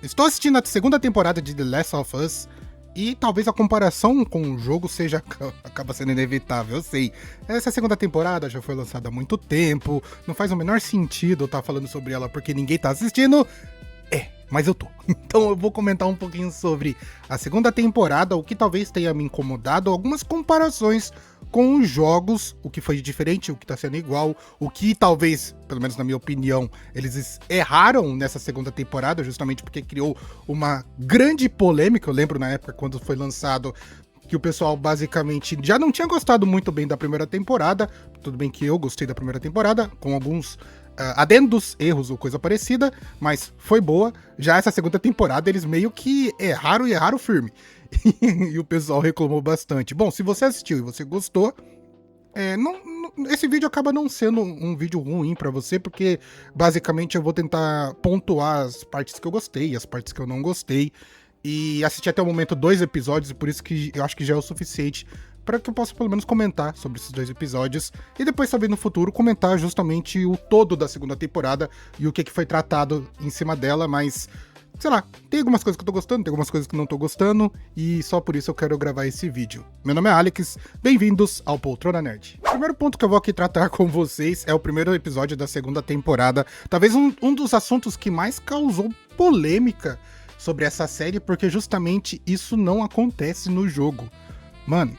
Estou assistindo a segunda temporada de The Last of Us e talvez a comparação com o jogo seja acaba sendo inevitável, eu sei. Essa segunda temporada já foi lançada há muito tempo, não faz o menor sentido eu estar falando sobre ela porque ninguém tá assistindo. Mas eu tô. Então eu vou comentar um pouquinho sobre a segunda temporada, o que talvez tenha me incomodado, algumas comparações com os jogos, o que foi de diferente, o que tá sendo igual, o que talvez, pelo menos na minha opinião, eles erraram nessa segunda temporada, justamente porque criou uma grande polêmica. Eu lembro na época quando foi lançado que o pessoal basicamente já não tinha gostado muito bem da primeira temporada. Tudo bem que eu gostei da primeira temporada, com alguns adendos, erros ou coisa parecida, mas foi boa. Já essa segunda temporada eles meio que erraram e erraram firme. E o pessoal reclamou bastante. Bom, se você assistiu e você gostou, esse vídeo acaba não sendo um vídeo ruim pra você, porque basicamente eu vou tentar pontuar as partes que eu gostei e as partes que eu não gostei. E assisti até o momento 2 episódios, e por isso que eu acho que já é o suficiente para que eu possa pelo menos comentar sobre esses 2 episódios, e depois talvez no futuro comentar justamente o todo da segunda temporada e o que foi tratado em cima dela. Mas, sei lá, tem algumas coisas que eu tô gostando, tem algumas coisas que não tô gostando, e só por isso eu quero gravar esse vídeo. Meu nome é Alex, bem-vindos ao Poltrona Nerd. O primeiro ponto que eu vou aqui tratar com vocês é o primeiro episódio da segunda temporada, talvez um dos assuntos que mais causou polêmica sobre essa série, porque justamente isso não acontece no jogo. Mano,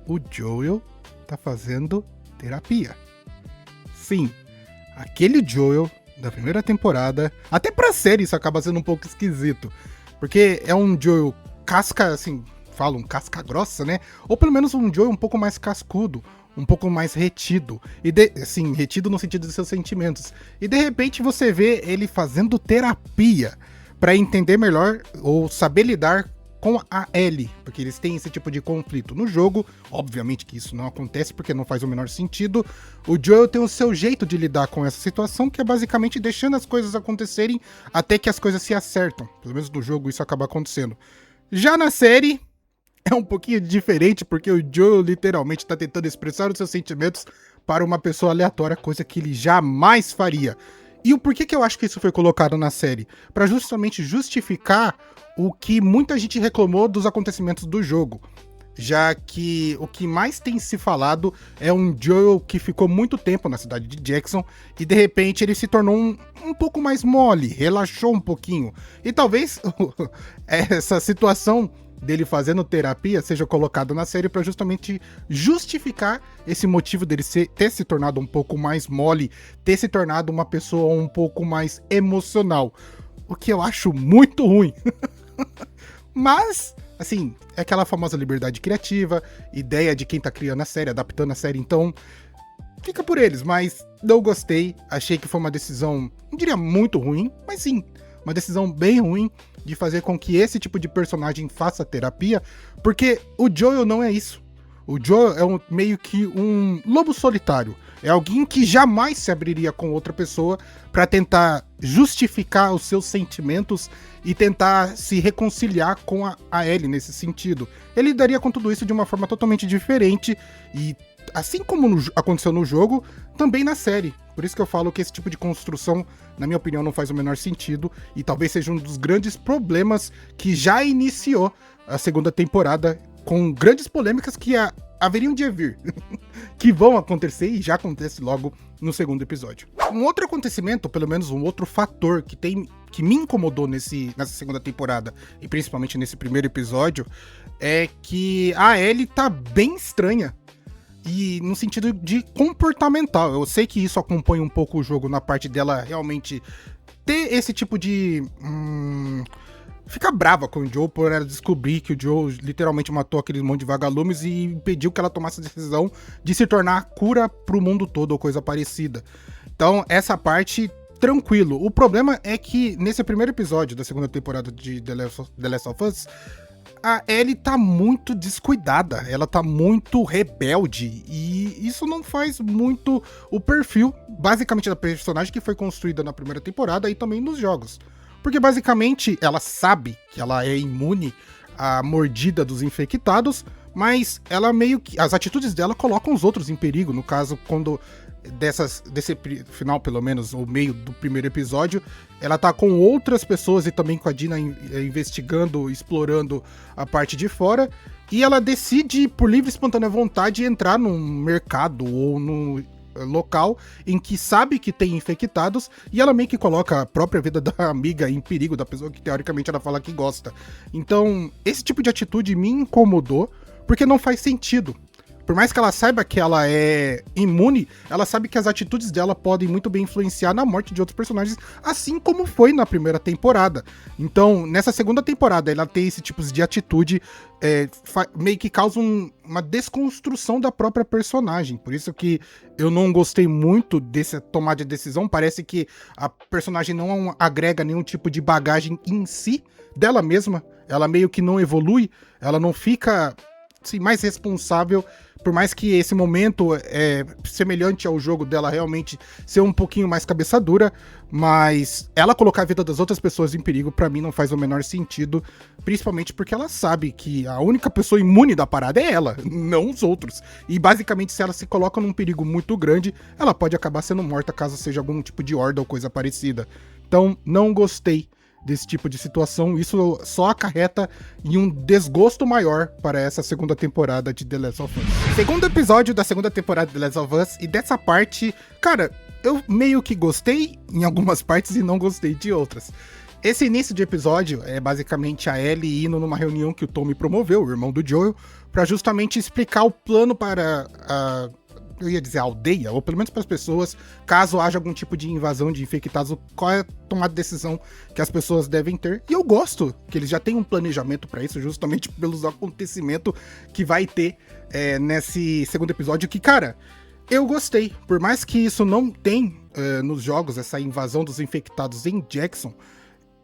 o Joel tá fazendo terapia. Sim, aquele Joel da primeira temporada, até pra série isso acaba sendo um pouco esquisito, porque é um Joel casca, assim, falam casca grossa, né? Ou pelo menos um Joel um pouco mais cascudo, um pouco mais retido, assim, retido no sentido de seus sentimentos. E de repente você vê ele fazendo terapia para entender melhor ou saber lidar com a Ellie, porque eles têm esse tipo de conflito. No jogo, obviamente que isso não acontece porque não faz o menor sentido. O Joel tem o seu jeito de lidar com essa situação, que é basicamente deixando as coisas acontecerem até que as coisas se acertam. Pelo menos no jogo isso acaba acontecendo. Já na série, é um pouquinho diferente, porque o Joel literalmente tá tentando expressar os seus sentimentos para uma pessoa aleatória, coisa que ele jamais faria. E o porquê que eu acho que isso foi colocado na série? Pra justamente justificar o que muita gente reclamou dos acontecimentos do jogo. Já que o que mais tem se falado é um Joel que ficou muito tempo na cidade de Jackson e de repente ele se tornou um pouco mais mole, relaxou um pouquinho. E talvez essa situação dele fazendo terapia seja colocado na série para justamente justificar esse motivo dele ter se tornado um pouco mais mole, ter se tornado uma pessoa um pouco mais emocional, o que eu acho muito ruim. Mas, assim, é aquela famosa liberdade criativa, ideia de quem tá criando a série, adaptando a série, então fica por eles. Mas não gostei, achei que foi uma decisão, não diria muito ruim, mas sim, uma decisão bem ruim de fazer com que esse tipo de personagem faça terapia, porque o Joel não é isso. O Joel é meio que um lobo solitário. É alguém que jamais se abriria com outra pessoa para tentar justificar os seus sentimentos e tentar se reconciliar com a Ellie nesse sentido. Ele lidaria com tudo isso de uma forma totalmente diferente e, assim como aconteceu no jogo, também na série. Por isso que eu falo que esse tipo de construção, na minha opinião, não faz o menor sentido e talvez seja um dos grandes problemas que já iniciou a segunda temporada, com grandes polêmicas que haveriam de vir, que vão acontecer e já acontece logo no segundo episódio. Um outro acontecimento, ou pelo menos um outro fator que me incomodou nessa segunda temporada, e principalmente nesse primeiro episódio, é que a Ellie tá bem estranha. E no sentido de comportamental. Eu sei que isso acompanha um pouco o jogo na parte dela realmente ter esse tipo de... ficar brava com o Joe por ela descobrir que o Joe literalmente matou aquele monte de vagalumes e impediu que ela tomasse a decisão de se tornar a cura pro mundo todo ou coisa parecida. Então, essa parte, tranquilo. O problema é que nesse primeiro episódio da segunda temporada de The Last of Us, a Ellie tá muito descuidada, ela tá muito rebelde, e isso não faz muito o perfil, basicamente, da personagem que foi construída na primeira temporada e também nos jogos. Porque basicamente ela sabe que ela é imune à mordida dos infectados, mas ela meio que... as atitudes dela colocam os outros em perigo, no caso, quando final, pelo menos, o meio do primeiro episódio, ela tá com outras pessoas e também com a Dina investigando, explorando a parte de fora, e ela decide, por livre e espontânea vontade, entrar num mercado ou num local em que sabe que tem infectados, e ela meio que coloca a própria vida da amiga em perigo, da pessoa que teoricamente ela fala que gosta. Então, esse tipo de atitude me incomodou, porque não faz sentido. Por mais que ela saiba que ela é imune, ela sabe que as atitudes dela podem muito bem influenciar na morte de outros personagens, assim como foi na primeira temporada. Então, nessa segunda temporada, ela tem esse tipo de atitude, meio que causa uma desconstrução da própria personagem. Por isso que eu não gostei muito dessa tomada de decisão. Parece que a personagem não agrega nenhum tipo de bagagem em si, dela mesma. Ela meio que não evolui, ela não fica assim, mais responsável. Por mais que esse momento é semelhante ao jogo dela realmente ser um pouquinho mais cabeça dura, mas ela colocar a vida das outras pessoas em perigo, pra mim, não faz o menor sentido, principalmente porque ela sabe que a única pessoa imune da parada é ela, não os outros. E basicamente, se ela se coloca num perigo muito grande, ela pode acabar sendo morta caso seja algum tipo de horda ou coisa parecida. Então, não gostei desse tipo de situação. Isso só acarreta em um desgosto maior para essa segunda temporada de The Last of Us. Segundo episódio da segunda temporada de The Last of Us, e dessa parte, cara, eu meio que gostei em algumas partes e não gostei de outras. Esse início de episódio é basicamente a Ellie indo numa reunião que o Tommy promoveu, o irmão do Joel, para justamente explicar o plano para eu ia dizer aldeia, ou pelo menos para as pessoas, caso haja algum tipo de invasão de infectados, qual é a tomada de decisão que as pessoas devem ter. E eu gosto que eles já têm um planejamento para isso, justamente pelos acontecimentos que vai ter nesse segundo episódio, que, cara, eu gostei. Por mais que isso não tem nos jogos, essa invasão dos infectados em Jackson,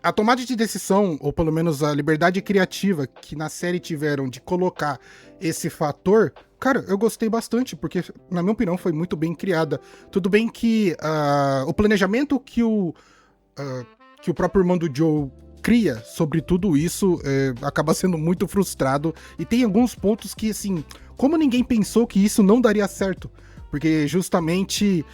a tomada de decisão, ou pelo menos a liberdade criativa que na série tiveram de colocar esse fator, cara, eu gostei bastante, porque, na minha opinião, foi muito bem criada. Tudo bem que o planejamento que o próprio irmão do Joe cria sobre tudo isso acaba sendo muito frustrado, e tem alguns pontos que, assim, como ninguém pensou que isso não daria certo? Porque, justamente,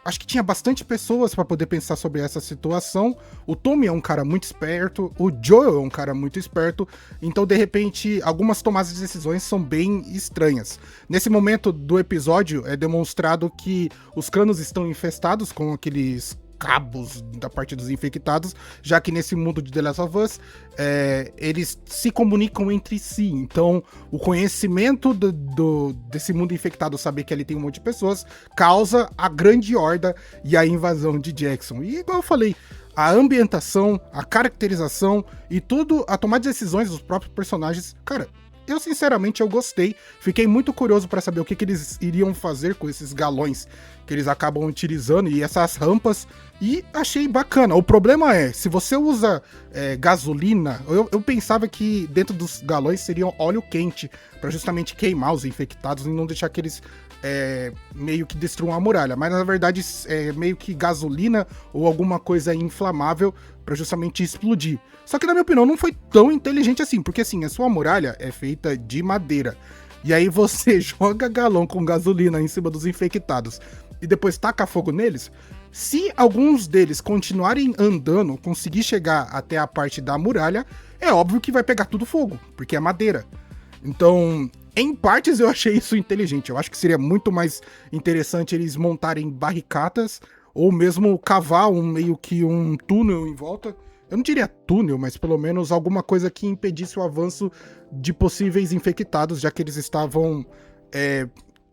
acho que tinha bastante pessoas para poder pensar sobre essa situação. O Tommy é um cara muito esperto, o Joel é um cara muito esperto, então, de repente, algumas tomadas de decisões são bem estranhas. Nesse momento do episódio, é demonstrado que os canos estão infestados com aqueles cabos da parte dos infectados, já que nesse mundo de The Last of Us, eles se comunicam entre si. Então, o conhecimento desse mundo infectado, saber que ali tem um monte de pessoas, causa a grande horda e a invasão de Jackson. E, igual eu falei, a ambientação, a caracterização e tudo, a tomada de decisões dos próprios personagens, cara, eu sinceramente eu gostei. Fiquei muito curioso para saber o que eles iriam fazer com esses galões que eles acabam utilizando e essas rampas, e achei bacana. O problema é, se você usa gasolina, eu pensava que dentro dos galões seriam óleo quente para justamente queimar os infectados e não deixar que eles meio que destruam a muralha, mas na verdade é meio que gasolina ou alguma coisa inflamável para justamente explodir. Só que, na minha opinião, não foi tão inteligente assim, porque assim, a sua muralha é feita de madeira, e aí você joga galão com gasolina em cima dos infectados e depois taca fogo neles. Se alguns deles continuarem andando, conseguir chegar até a parte da muralha, é óbvio que vai pegar tudo fogo, porque é madeira. Então, em partes eu achei isso inteligente. Eu acho que seria muito mais interessante eles montarem barricadas ou mesmo cavar meio que um túnel em volta. Eu não diria túnel, mas pelo menos alguma coisa que impedisse o avanço de possíveis infectados, já que eles estavam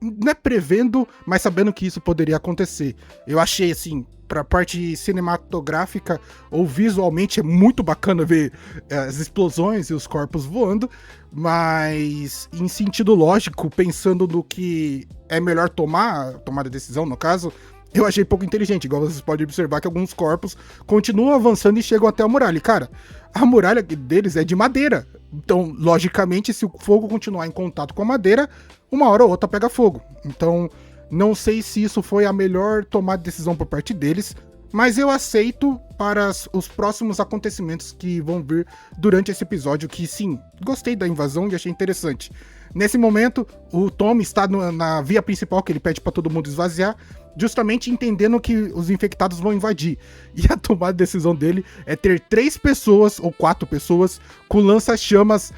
não é prevendo, mas sabendo que isso poderia acontecer. Eu achei, assim, pra parte cinematográfica ou visualmente é muito bacana ver as explosões e os corpos voando, mas em sentido lógico, pensando no que é melhor tomar a decisão, no caso, eu achei pouco inteligente. Igual vocês podem observar que alguns corpos continuam avançando e chegam até a muralha. E, cara, a muralha deles é de madeira. Então, logicamente, se o fogo continuar em contato com a madeira, uma hora ou outra pega fogo. Então, não sei se isso foi a melhor tomada de decisão por parte deles, mas eu aceito para os próximos acontecimentos que vão vir durante esse episódio, que sim, gostei da invasão e achei interessante. Nesse momento, o Tommy está na via principal, que ele pede para todo mundo esvaziar, justamente entendendo que os infectados vão invadir. E a tomada de decisão dele é ter 3 pessoas, ou 4 pessoas, com lança-chamas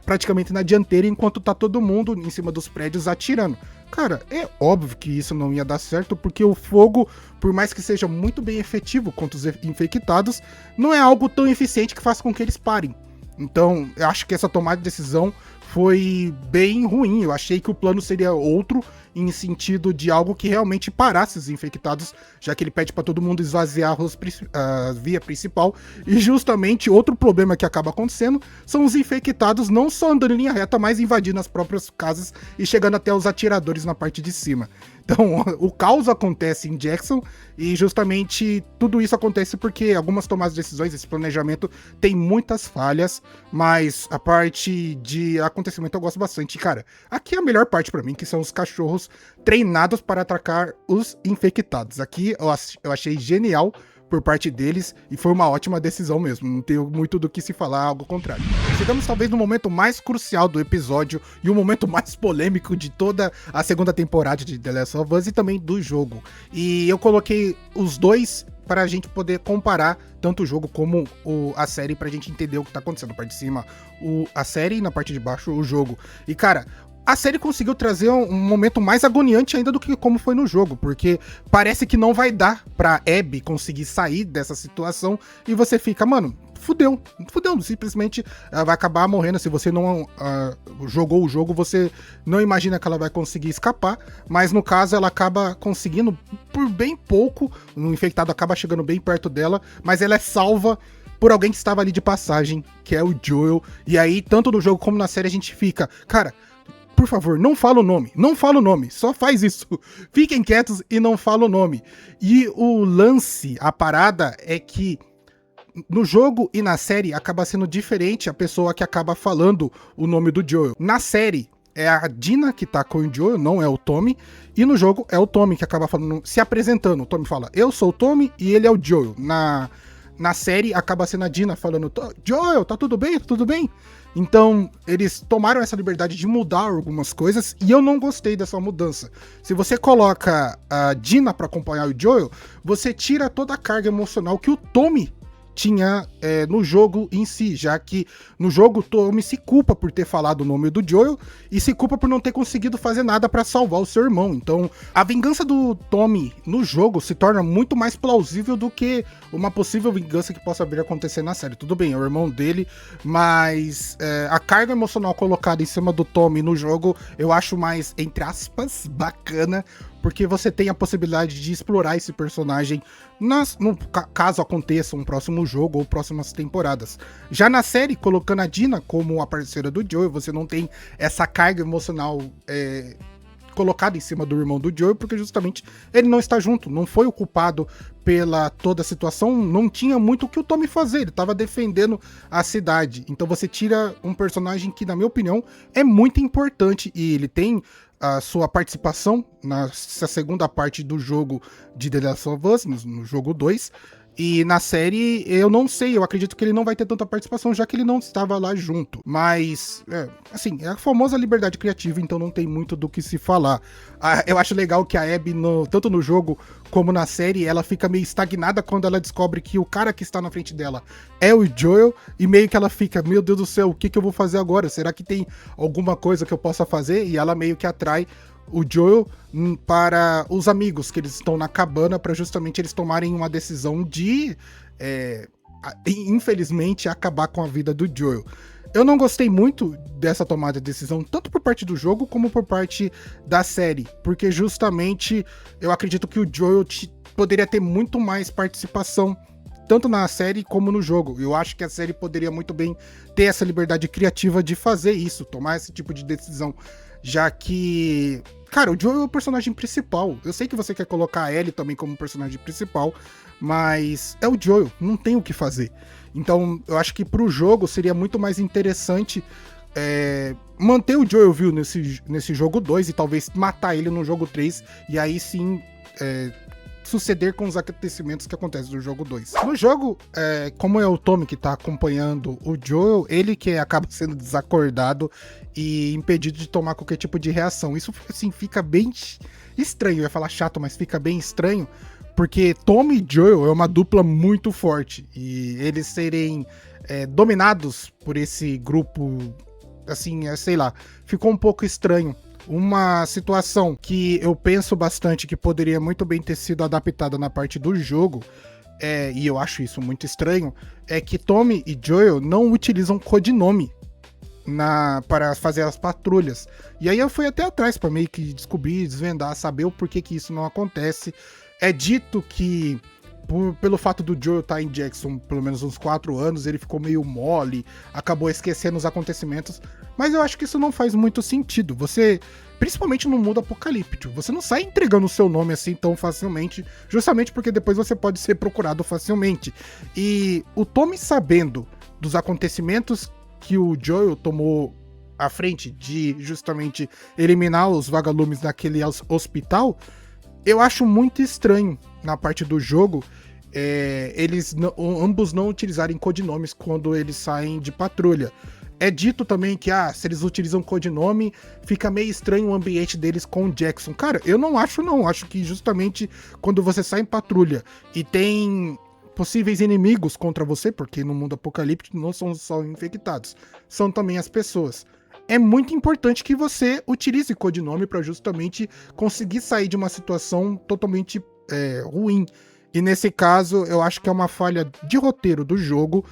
praticamente na dianteira, enquanto tá todo mundo em cima dos prédios atirando. Cara, é óbvio que isso não ia dar certo, porque o fogo, por mais que seja muito bem efetivo contra os infectados, não é algo tão eficiente que faça com que eles parem. Então, eu acho que essa tomada de decisão foi bem ruim. Eu achei que o plano seria outro, em sentido de algo que realmente parasse os infectados, já que ele pede para todo mundo esvaziar a via principal. E justamente outro problema que acaba acontecendo são os infectados não só andando em linha reta, mas invadindo as próprias casas e chegando até os atiradores na parte de cima. Então, o caos acontece em Jackson e justamente tudo isso acontece porque algumas tomadas de decisões, esse planejamento tem muitas falhas, mas a parte de acontecimento eu gosto bastante. Cara, aqui é a melhor parte pra mim, que são os cachorros treinados para atacar os infectados. Aqui eu achei genial por parte deles, e foi uma ótima decisão mesmo, não tenho muito do que se falar, algo contrário. Chegamos talvez no momento mais crucial do episódio e o momento mais polêmico de toda a segunda temporada de The Last of Us e também do jogo. E eu coloquei os dois para a gente poder comparar tanto o jogo como a série, pra gente entender o que tá acontecendo. Na parte de cima, a série, e na parte de baixo, o jogo. E cara, a série conseguiu trazer um momento mais agoniante ainda do que como foi no jogo, porque parece que não vai dar pra Abby conseguir sair dessa situação e você fica, mano, fudeu, simplesmente ela vai acabar morrendo. Se você não jogou o jogo, você não imagina que ela vai conseguir escapar, mas no caso ela acaba conseguindo por bem pouco, o infectado acaba chegando bem perto dela, mas ela é salva por alguém que estava ali de passagem, que é o Joel, e aí tanto no jogo como na série a gente fica, cara, por favor, não fala o nome, só faz isso. Fiquem quietos e não fala o nome. E o lance, a parada é que no jogo e na série acaba sendo diferente a pessoa que acaba falando o nome do Joel. Na série é a Dina que tá com o Joel, não é o Tommy. E no jogo é o Tommy que acaba falando, se apresentando. O Tommy fala, eu sou o Tommy e ele é o Joel. Na série acaba sendo a Dina falando, Joel, tá tudo bem? Tá tudo bem? Então, eles tomaram essa liberdade de mudar algumas coisas e eu não gostei dessa mudança. Se você coloca a Dina pra acompanhar o Joel, você tira toda a carga emocional que o Tommy tinha no jogo em si, já que no jogo o Tommy se culpa por ter falado o nome do Joel e se culpa por não ter conseguido fazer nada pra salvar o seu irmão. Então a vingança do Tommy no jogo se torna muito mais plausível do que uma possível vingança que possa vir a acontecer na série. Tudo bem, é o irmão dele, mas a carga emocional colocada em cima do Tommy no jogo eu acho mais, entre aspas, bacana, porque você tem a possibilidade de explorar esse personagem caso aconteça um próximo jogo ou próximas temporadas. Já na série, colocando a Dina como a parceira do Joel, você não tem essa carga emocional colocada em cima do irmão do Joel, porque justamente ele não está junto, não foi o culpado pela toda a situação, não tinha muito o que o Tommy fazer, ele estava defendendo a cidade. Então você tira um personagem que, na minha opinião, é muito importante e ele tem a sua participação nessa segunda parte do jogo de The Last of Us, no jogo 2, e na série, eu não sei, eu acredito que ele não vai ter tanta participação, já que ele não estava lá junto. Mas, assim, é a famosa liberdade criativa, então não tem muito do que se falar. Eu acho legal que a Abby, tanto no jogo como na série, ela fica meio estagnada quando ela descobre que o cara que está na frente dela é o Joel, e meio que ela fica, meu Deus do céu, o que eu vou fazer agora? Será que tem alguma coisa que eu possa fazer? E ela meio que atrai o Joel para os amigos que eles estão na cabana, para justamente eles tomarem uma decisão de, infelizmente, acabar com a vida do Joel. Eu não gostei muito dessa tomada de decisão, tanto por parte do jogo como por parte da série, porque justamente eu acredito que o Joel poderia ter muito mais participação, tanto na série como no jogo. Eu acho que a série poderia muito bem ter essa liberdade criativa de fazer isso, tomar esse tipo de decisão, já que, cara, o Joel é o personagem principal. Eu sei que você quer colocar a Ellie também como personagem principal, mas é o Joel, não tem o que fazer. Então, eu acho que pro jogo seria muito mais interessante manter o Joel vivo nesse jogo 2 e talvez matar ele no jogo 3, e aí sim suceder com os acontecimentos que acontecem no jogo 2. No jogo, como é o Tommy que tá acompanhando o Joel, ele que acaba sendo desacordado e impedido de tomar qualquer tipo de reação. Isso, assim, fica bem estranho. Eu ia falar chato, mas fica bem estranho, porque Tommy e Joel é uma dupla muito forte, e eles serem dominados por esse grupo, assim, sei lá, ficou um pouco estranho. Uma situação que eu penso bastante que poderia muito bem ter sido adaptada na parte do jogo, e eu acho isso muito estranho, é que Tommy e Joel não utilizam codinome para fazer as patrulhas. E aí eu fui até atrás para meio que descobrir, desvendar, saber o porquê que isso não acontece. É dito que pelo fato do Joel estar em Jackson pelo menos uns 4 anos, ele ficou meio mole, acabou esquecendo os acontecimentos, mas eu acho que isso não faz muito sentido. Você, principalmente no mundo apocalíptico, você não sai entregando o seu nome assim tão facilmente, justamente porque depois você pode ser procurado facilmente. E o Tommy, sabendo dos acontecimentos que o Joel tomou à frente de justamente eliminar os vagalumes daquele hospital, eu acho muito estranho na parte do jogo eles ambos não utilizarem codinomes quando eles saem de patrulha. É dito também que se eles utilizam codinome, fica meio estranho o ambiente deles com o Jackson. Cara, eu não acho não. Acho que justamente quando você sai em patrulha e tem possíveis inimigos contra você, porque no mundo apocalíptico não são só infectados, são também as pessoas. É muito importante que você utilize codinome para justamente conseguir sair de uma situação totalmente ruim. E nesse caso, eu acho que é uma falha de roteiro do jogo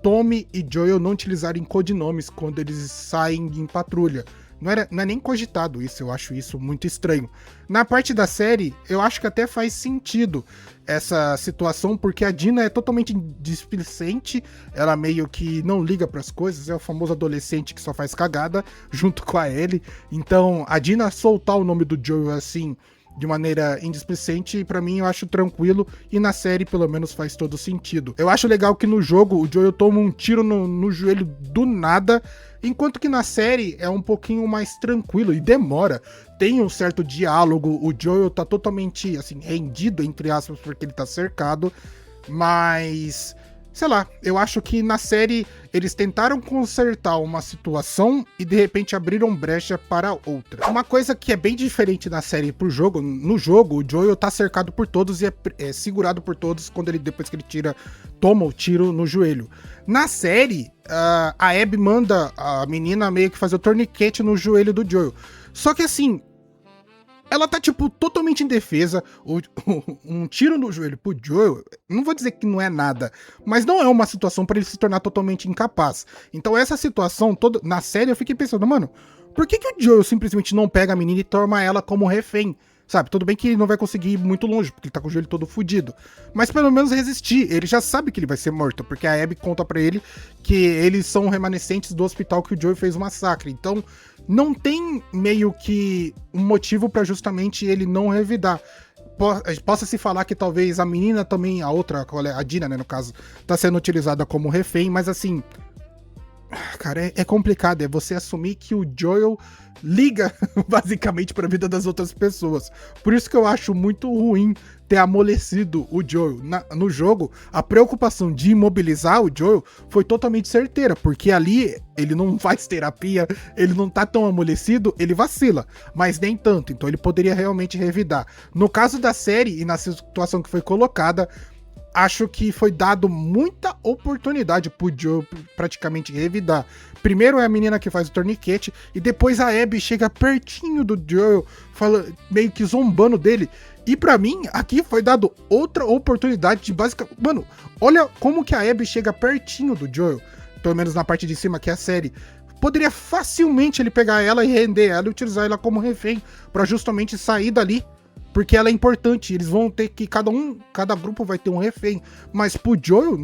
Tommy e Joel não utilizarem codinomes quando eles saem em patrulha. Não é nem cogitado isso, eu acho isso muito estranho. Na parte da série, eu acho que até faz sentido essa situação, porque a Dina é totalmente displicente, ela meio que não liga pras coisas, é o famoso adolescente que só faz cagada, junto com a Ellie. Então, a Dina soltar o nome do Joel assim, de maneira indisplicente, pra mim eu acho tranquilo, e na série pelo menos faz todo sentido. Eu acho legal que no jogo o Joel toma um tiro no joelho do nada, enquanto que na série é um pouquinho mais tranquilo e demora. Tem um certo diálogo, o Joel tá totalmente, assim, rendido, entre aspas, porque ele tá cercado, mas sei lá, eu acho que na série eles tentaram consertar uma situação e de repente abriram brecha para outra. Uma coisa que é bem diferente na série pro jogo, no jogo o Joel tá cercado por todos e é segurado por todos depois que ele toma o tiro no joelho. Na série, a Abby manda a menina meio que fazer o torniquete no joelho do Joel. Só que assim, ela tá, tipo, totalmente indefesa. Um tiro no joelho pro Joel, não vou dizer que não é nada, mas não é uma situação pra ele se tornar totalmente incapaz. Então essa situação toda, na série eu fiquei pensando, mano, por que o Joel simplesmente não pega a menina e toma ela como refém? Sabe, tudo bem que ele não vai conseguir ir muito longe, porque ele tá com o joelho todo fudido. Mas pelo menos resistir, ele já sabe que ele vai ser morto, porque a Abby conta pra ele que eles são remanescentes do hospital que o Joel fez o massacre. Então, não tem meio que um motivo pra justamente ele não revidar. Possa se falar que talvez a menina também, a outra, a Dina, né, no caso, tá sendo utilizada como refém, mas assim, cara, é complicado, é você assumir que o Joel liga basicamente pra vida das outras pessoas. Por isso que eu acho muito ruim ter amolecido o Joel. No jogo, a preocupação de imobilizar o Joel foi totalmente certeira, porque ali ele não faz terapia, ele não tá tão amolecido, ele vacila, mas nem tanto, então ele poderia realmente revidar. No caso da série e na situação que foi colocada, acho que foi dado muita oportunidade pro Joel praticamente revidar. Primeiro é a menina que faz o torniquete, e depois a Abby chega pertinho do Joel, meio que zombando dele. E pra mim, aqui foi dado outra oportunidade de basicamente... Mano, olha como que a Abby chega pertinho do Joel, pelo menos na parte de cima, que é a série. Poderia facilmente ele pegar ela e render ela e utilizar ela como refém, pra justamente sair dali. Porque ela é importante, eles vão ter que, cada grupo vai ter um refém, mas pro Joel,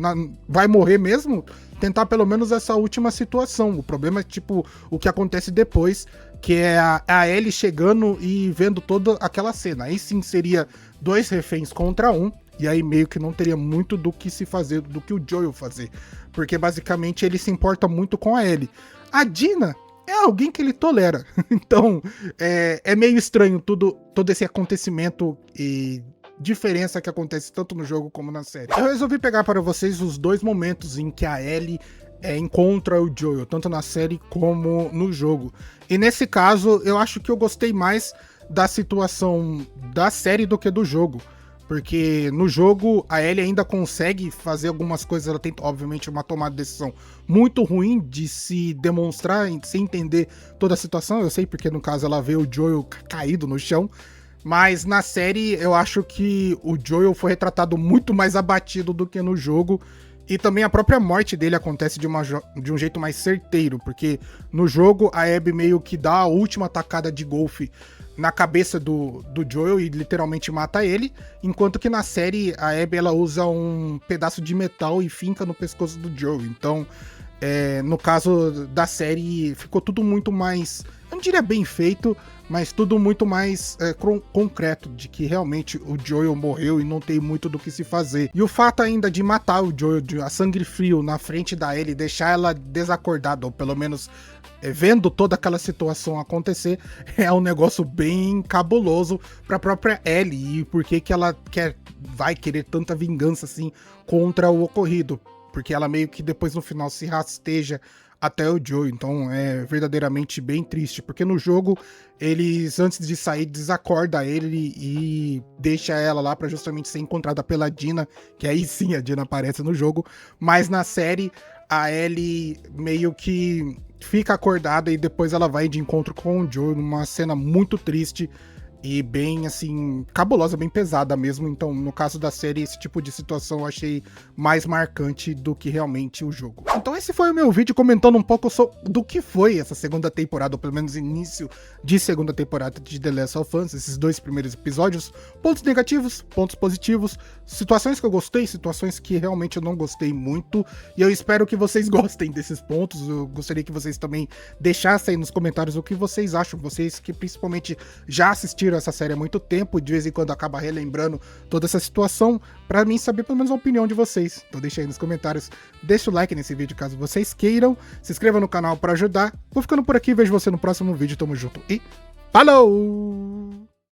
vai morrer mesmo, tentar pelo menos essa última situação. O problema é, tipo, o que acontece depois, que é a Ellie chegando e vendo toda aquela cena. Aí sim seria 2 reféns contra 1, e aí meio que não teria muito do que se fazer, do que o Joel fazer, porque basicamente ele se importa muito com a Ellie. A Dina é alguém que ele tolera. Então, é meio estranho todo esse acontecimento diferença que acontece tanto no jogo como na série. Eu resolvi pegar para vocês os dois momentos em que a Ellie encontra o Joel, tanto na série como no jogo. E nesse caso, eu acho que eu gostei mais da situação da série do que do jogo. Porque no jogo a Ellie ainda consegue fazer algumas coisas, ela tem obviamente uma tomada de decisão muito ruim de se demonstrar, sem entender toda a situação. Eu sei porque no caso ela vê o Joel caído no chão, mas na série eu acho que o Joel foi retratado muito mais abatido do que no jogo. E também a própria morte dele acontece de um jeito mais certeiro, porque no jogo a Abby meio que dá a última tacada de golfe na cabeça do Joel e literalmente mata ele, enquanto que na série a Abby ela usa um pedaço de metal e finca no pescoço do Joel. Então, no caso da série, ficou tudo muito mais, eu não diria bem feito, mas tudo muito mais concreto, de que realmente o Joel morreu e não tem muito do que se fazer. E o fato ainda de matar o Joel a sangue frio na frente da Ellie, deixar ela desacordada, ou pelo menos vendo toda aquela situação acontecer, é um negócio bem cabuloso pra própria Ellie, e por que ela vai querer tanta vingança assim contra o ocorrido, porque ela meio que depois no final se rasteja até o Joe. Então é verdadeiramente bem triste, porque no jogo eles, antes de sair, desacorda ele e deixa ela lá pra justamente ser encontrada pela Dina, que aí sim a Dina aparece no jogo, mas na série a Ellie meio que fica acordada e depois ela vai de encontro com o Joe numa cena muito triste e bem, assim, cabulosa, bem pesada mesmo. Então, no caso da série, esse tipo de situação eu achei mais marcante do que realmente o jogo. Então esse foi o meu vídeo comentando um pouco do que foi essa segunda temporada, ou pelo menos início de segunda temporada de The Last of Us, esses 2 primeiros episódios. Pontos negativos, pontos positivos, situações que eu gostei, situações que realmente eu não gostei muito. E eu espero que vocês gostem desses pontos. Eu gostaria que vocês também deixassem aí nos comentários o que vocês acham. Vocês que principalmente já assistiram essa série há muito tempo, de vez em quando acaba relembrando toda essa situação, pra mim saber pelo menos a opinião de vocês. Então deixa aí nos comentários, deixa o like nesse vídeo caso vocês queiram, se inscreva no canal pra ajudar. Vou ficando por aqui, vejo você no próximo vídeo, tamo junto e falou!